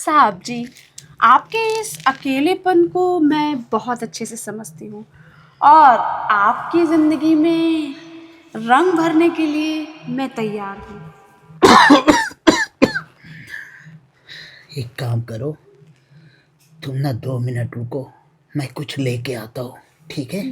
साहब जी, आपके इस अकेलेपन को मैं बहुत अच्छे से समझती हूँ और आपकी ज़िंदगी में रंग भरने के लिए मैं तैयार हूँ। एक काम करो, तुम ना 2 मिनट रुको, मैं कुछ लेके आता हूँ, ठीक है?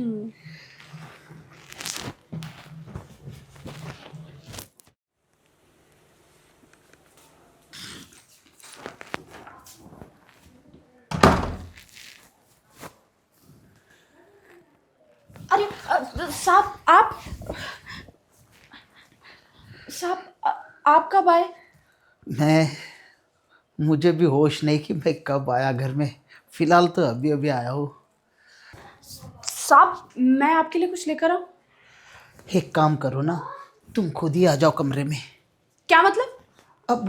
अरे साहब, आप कब आए? मैं मुझे भी होश नहीं कि मैं कब आया घर में। फिलहाल तो अभी अभी आया हूँ। साहब, मैं आपके लिए कुछ लेकर आऊँ? एक काम करो ना, तुम खुद ही आ जाओ कमरे में। क्या मतलब? अब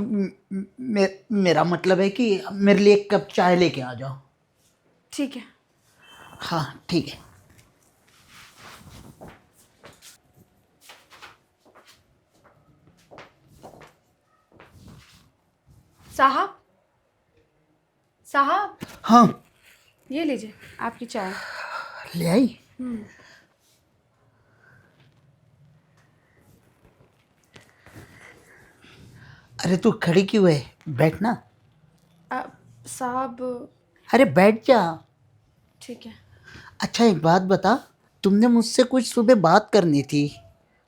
मेरा मतलब है कि मेरे लिए एक कप चाय लेके आ जाओ। ठीक है। हाँ ठीक है। साहब साहब, हाँ, ये लीजिए आपकी चाय। ले आई। अरे तू खड़ी क्यों है, बैठना। साहब, अरे बैठ जा। ठीक है। अच्छा एक बात बता, तुमने मुझसे कुछ सुबह बात करनी थी।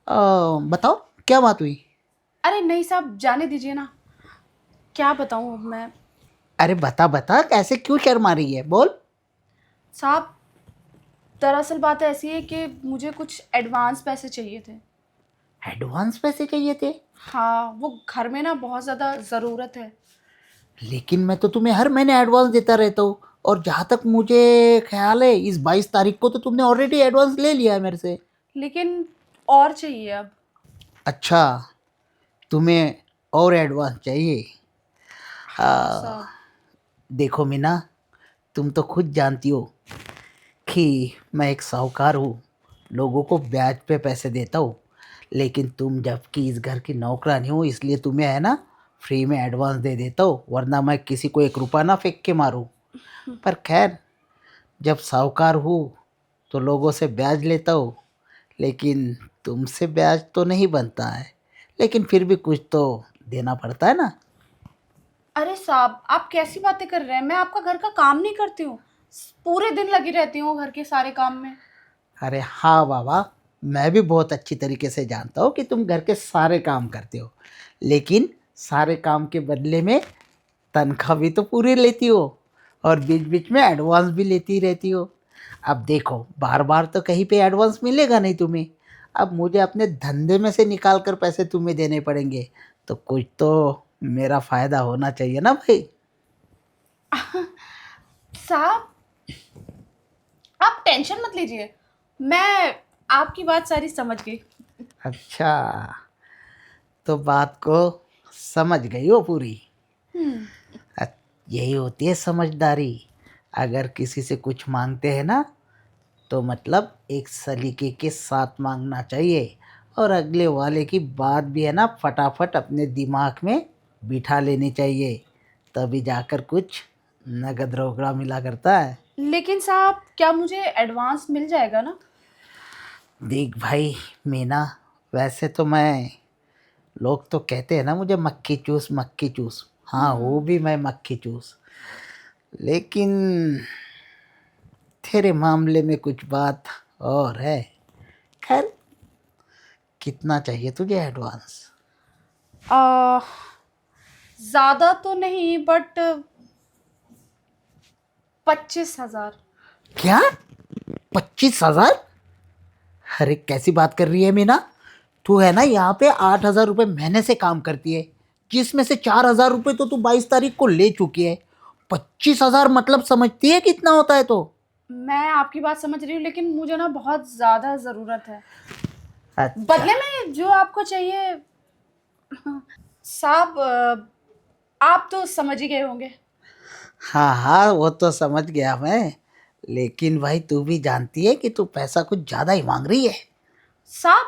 बताओ क्या बात हुई। अरे नहीं साहब, जाने दीजिए ना। क्या बताऊँ अब मैं। अरे बता बता, ऐसे क्यों शर्मा रही है, बोल। साहब, दरअसल बात ऐसी है कि मुझे कुछ एडवांस पैसे चाहिए थे। एडवांस पैसे चाहिए थे? हाँ, वो घर में ना बहुत ज़्यादा ज़रूरत है। लेकिन मैं तो तुम्हें हर महीने एडवांस देता रहता हूँ, और जहाँ तक मुझे ख्याल है इस 22 तारीख को तो तुमने ऑलरेडी एडवांस ले लिया है मेरे से। लेकिन और चाहिए अब। अच्छा, तुम्हें और एडवांस चाहिए? हाँ साहब। देखो मीना, तुम तो खुद जानती हो कि मैं एक साहूकार हूँ, लोगों को ब्याज पे पैसे देता हूँ। लेकिन तुम जबकि इस घर की नौकरानी हो, इसलिए तुम्हें है ना फ्री में एडवांस दे देता हूँ, वरना मैं किसी को 1 रुपया ना फेंक के मारूँ। पर खैर, जब साहूकार हूँ तो लोगों से ब्याज लेता हूँ, लेकिन तुमसे ब्याज तो नहीं बनता है, लेकिन फिर भी कुछ तो देना पड़ता है ना। अरे साहब, आप कैसी बातें कर रहे हैं? मैं आपका घर का काम नहीं करती हूँ। पूरे दिन लगी रहती हूँ घर के सारे काम में। अरे हाँ बाबा, मैं भी बहुत अच्छी तरीके से जानता हूँ कि तुम घर के सारे काम करते हो, लेकिन सारे काम के बदले में तनख्वाह भी तो पूरी लेती हो, और बीच बीच में एडवांस भी लेती रहती हो। अब देखो, बार बार तो कहीं पे एडवांस मिलेगा नहीं तुम्हें। अब मुझे अपने धंधे में से निकाल कर पैसे तुम्हें देने पड़ेंगे, तो कुछ तो मेरा फ़ायदा होना चाहिए ना भाई। साहब, आप टेंशन मत लीजिए। मैं आपकी बात सारी समझ गई। अच्छा, तो बात को समझ गई हो पूरी। अ- यही होती है समझदारी। अगर किसी से कुछ मांगते हैं ना, तो मतलब एक सलीके के साथ मांगना चाहिए, और अगले वाले की बात भी है ना फटाफट अपने दिमाग में बिठा लेनी चाहिए, तभी जाकर कुछ नगद रोकड़ा मिला करता है। लेकिन साहब, क्या मुझे एडवांस मिल जाएगा ना? देख भाई मीना, वैसे तो मैं, लोग तो कहते हैं ना मुझे मक्खी चूस मक्खी चूस, हाँ वो भी मैं मक्खी चूस, लेकिन तेरे मामले में कुछ बात और है। खैर, कितना चाहिए तुझे एडवांस? आ, ज़्यादा तो नहीं, बट 25,000। क्या? 25,000? अरे कैसी बात कर रही है मीना, तू है ना यहाँ पे 8,000 रुपये महीने से काम करती है, जिसमें से 4,000 रुपये तो तू 22 तारीख को ले चुकी है। 25,000 मतलब समझती है कितना होता है? तो मैं आपकी बात समझ रही हूँ, लेकिन मुझे ना बहुत ज़्यादा ज़रूरत है। अच्छा। बदले में जो आपको चाहिए। साहब, आप तो समझ ही गए होंगे। हाँ हाँ, वो तो समझ गया मैं, लेकिन भाई तू भी जानती है कि तू पैसा कुछ ज़्यादा ही मांग रही है। साहब,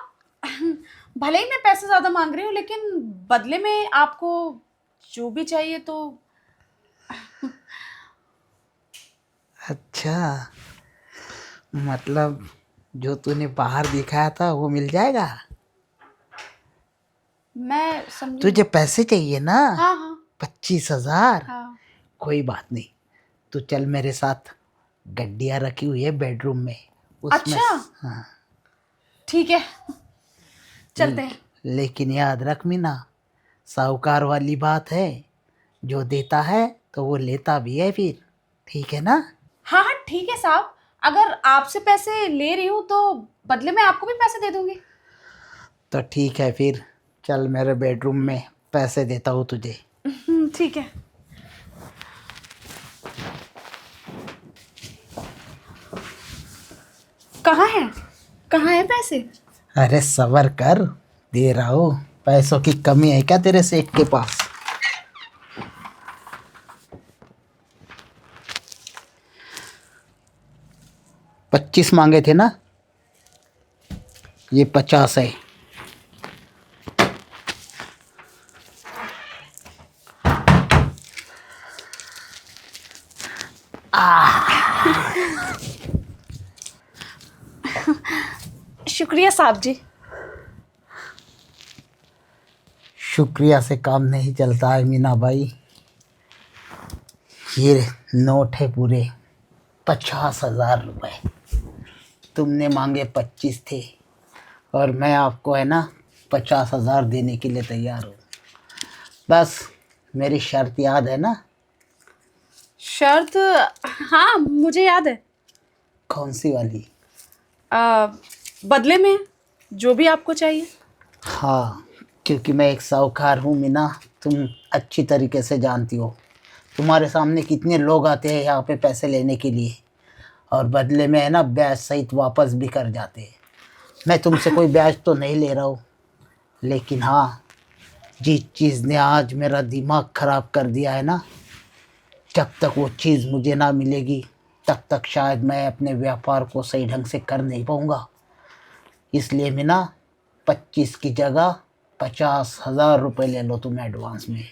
भले ही मैं पैसे ज़्यादा मांग रही हूँ, लेकिन बदले में आपको जो भी चाहिए तो अच्छा, मतलब जो तूने बाहर दिखाया था वो मिल जाएगा? मैं समझी तुझे नहीं। पैसे चाहिए ना? हाँ हाँ 25,000? हाँ। कोई बात नहीं, तू चल मेरे साथ। गड्डियाँ रखी हुई है बेडरूम में, उसमें अच्छा हाँ। ठीक है, चलते ल- हैं। लेकिन याद रख मीना, साहूकार वाली बात है, जो देता है तो वो लेता भी है फिर, ठीक है ना? हाँ हाँ ठीक है साहब, अगर आपसे पैसे ले रही हूँ तो बदले में आपको भी पैसे दे दूंगी। तो ठीक है फिर, चल मेरे बेडरूम में, पैसे देता हूँ तुझे। ठीक है। कहाँ है, कहाँ है पैसे? अरे सबर कर, दे रहा हूँ। पैसों की कमी है क्या तेरे सेठ के पास? 25 मांगे थे ना, ये 50 है। शुक्रिया साहब जी। शुक्रिया से काम नहीं चलता है मीना भाई। ये नोट है पूरे 50,000 रुपए। तुमने मांगे 25 थे, और मैं आपको है ना 50,000 देने के लिए तैयार हूँ। बस मेरी शर्त याद है ना? शर्त? हाँ मुझे याद है। कौन सी वाली? आ, बदले में जो भी आपको चाहिए। हाँ, क्योंकि मैं एक साहूकार हूँ मीना, तुम अच्छी तरीके से जानती हो। तुम्हारे सामने कितने लोग आते हैं यहाँ पे पैसे लेने के लिए, और बदले में है ना ब्याज सहित वापस भी कर जाते हैं। मैं तुमसे कोई ब्याज तो नहीं ले रहा हूँ, लेकिन हाँ, जिस चीज़ ने आज मेरा दिमाग ख़राब कर दिया है ना, जब तक वो चीज़ मुझे ना मिलेगी तब तक शायद मैं अपने व्यापार को सही ढंग से कर नहीं पाऊँगा। इसलिए मीना, 25 की जगह 50,000 रुपये ले लो तुम एडवांस में।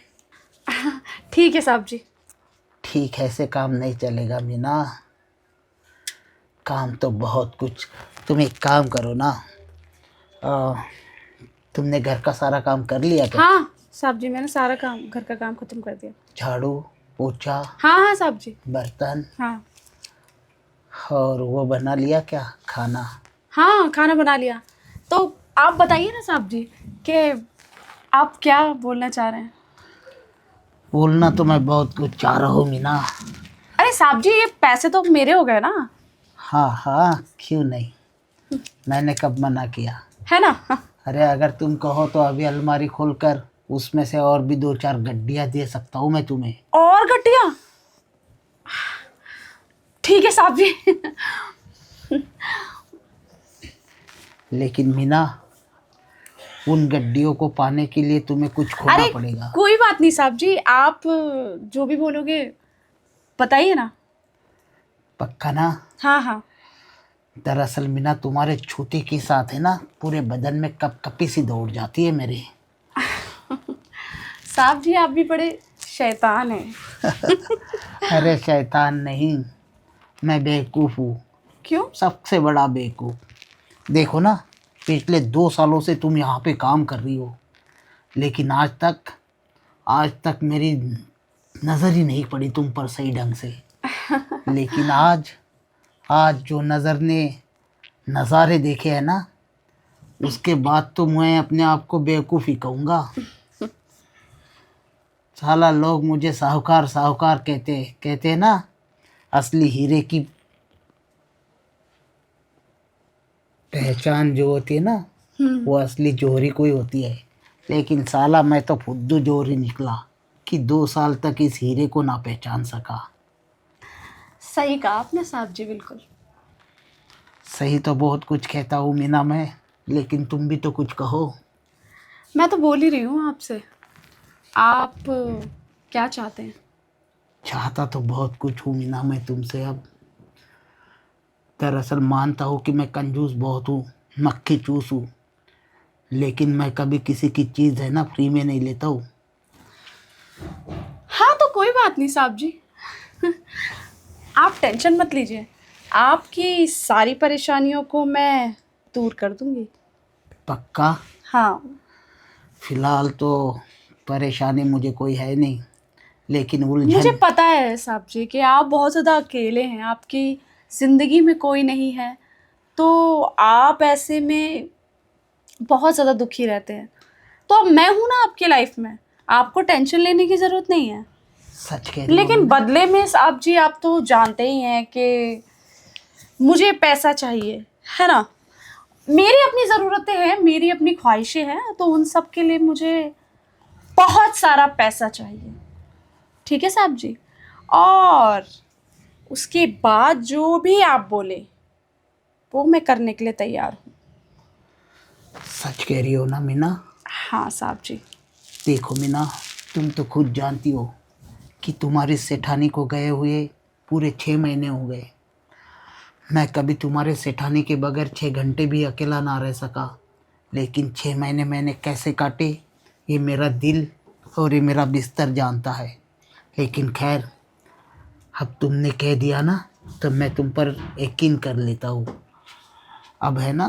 ठीक है साहब जी। ठीक है, ऐसे काम नहीं चलेगा मीना, काम तो बहुत कुछ। तुम एक काम करो ना, आ, तुमने घर का सारा काम कर लिया क्या? हाँ साहब जी, मैंने सारा काम, घर का काम खत्म कर दिया। झाड़ू पोछा हाँ हाँ साहब जी। बर्तन, हाँ और वो बना लिया क्या खाना? हाँ खाना बना लिया। तो आप बताइए ना साहब जी कि आप क्या बोलना चाह रहे हैं। बोलना तो मैं बहुत कुछ चाह रहा हूँ मीना। अरे साहब जी, ये पैसे तो मेरे हो गए ना। हाँ हाँ, क्यों नहीं, मैंने कब मना किया? है ना। अरे अगर तुम कहो तो अभी अलमारी खोलकर उसमें से और भी 2-4 गड्डियाँ दे सकता हूँ मैं तुम्हें। और गड्डियाँ? ठीक है साहब जी। लेकिन मीना, उन गड्डियों को पाने के लिए तुम्हें कुछ खोना अरे पड़ेगा। कोई बात नहीं साहब जी, आप जो भी बोलोगे बताइए ना। पक्का ना? हाँ हाँ। दरअसल मीना, तुम्हारे छूते के साथ है ना पूरे बदन में कपकपी सी दौड़ जाती है मेरे। साहब जी आप भी बड़े शैतान हैं। अरे शैतान नहीं, मैं बेवकूफ़ हूँ, क्यों? सबसे बड़ा बेवकूफ़। देखो ना, पिछले 2 सालों से तुम यहाँ पे काम कर रही हो, लेकिन आज तक मेरी नज़र ही नहीं पड़ी तुम पर सही ढंग से। लेकिन आज आज जो नज़र ने नज़ारे देखे हैं ना, उसके बाद तो मैं अपने आप को बेवकूफ़ ही कहूँगा। साला लोग मुझे साहूकार साहूकार कहते हैं ना, असली हीरे की पहचान जो होती है ना, वो असली जोहरी को ही होती है। लेकिन साला मैं तो फुद्दू जोहरी निकला कि 2 साल तक इस हीरे को ना पहचान सका। सही कहा आपने साहब जी, बिल्कुल। सही तो बहुत कुछ कहता हूँ मीना मैं, लेकिन तुम भी तो कुछ कहो। मैं तो बोल ही रही हूँ आपसे, आप क्या चाहते हैं? चाहता तो बहुत कुछ हूँ मीना मैं तुमसे अब। दरअसल मानता हूँ कि मैं कंजूस बहुत हूँ, मक्खी चूस हूँ, लेकिन मैं कभी किसी की चीज़ है ना फ्री में नहीं लेता हूँ। हाँ तो कोई बात नहीं साहब जी। आप टेंशन मत लीजिए, आपकी सारी परेशानियों को मैं दूर कर दूंगी। पक्का? हाँ। फिलहाल तो परेशानी मुझे कोई है नहीं, लेकिन मुझे उलझन। पता है साहब जी कि आप बहुत ज़्यादा अकेले हैं, आपकी ज़िंदगी में कोई नहीं है, तो आप ऐसे में बहुत ज़्यादा दुखी रहते हैं। तो अब मैं हूँ ना आपकी लाइफ में, आपको टेंशन लेने की ज़रूरत नहीं है। सच कह रही हो लेकिन मीना? बदले में साहब जी आप तो जानते ही हैं कि मुझे पैसा चाहिए, है ना। मेरी अपनी ज़रूरतें हैं, मेरी अपनी ख्वाहिशें हैं, तो उन सब के लिए मुझे बहुत सारा पैसा चाहिए। ठीक है साहब जी। और उसके बाद जो भी आप बोले वो मैं करने के लिए तैयार हूँ। सच कह रही हो ना मीना? हाँ साहब जी। देखो मीना, तुम तो खुद जानती हो कि तुम्हारी सेठानी को गए हुए पूरे 6 महीने हो गए। मैं कभी तुम्हारे सेठानी के बगैर 6 घंटे भी अकेला ना रह सका, लेकिन 6 महीने मैंने कैसे काटे ये मेरा दिल और ये मेरा बिस्तर जानता है। लेकिन खैर, अब तुमने कह दिया ना, तो मैं तुम पर यकीन कर लेता हूँ। अब है ना,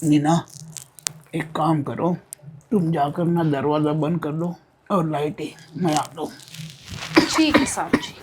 मीना एक काम करो, तुम जाकर ना दरवाज़ा बंद कर दो और लाइटें, मैं आता हूँ। ठीक है साहब जी।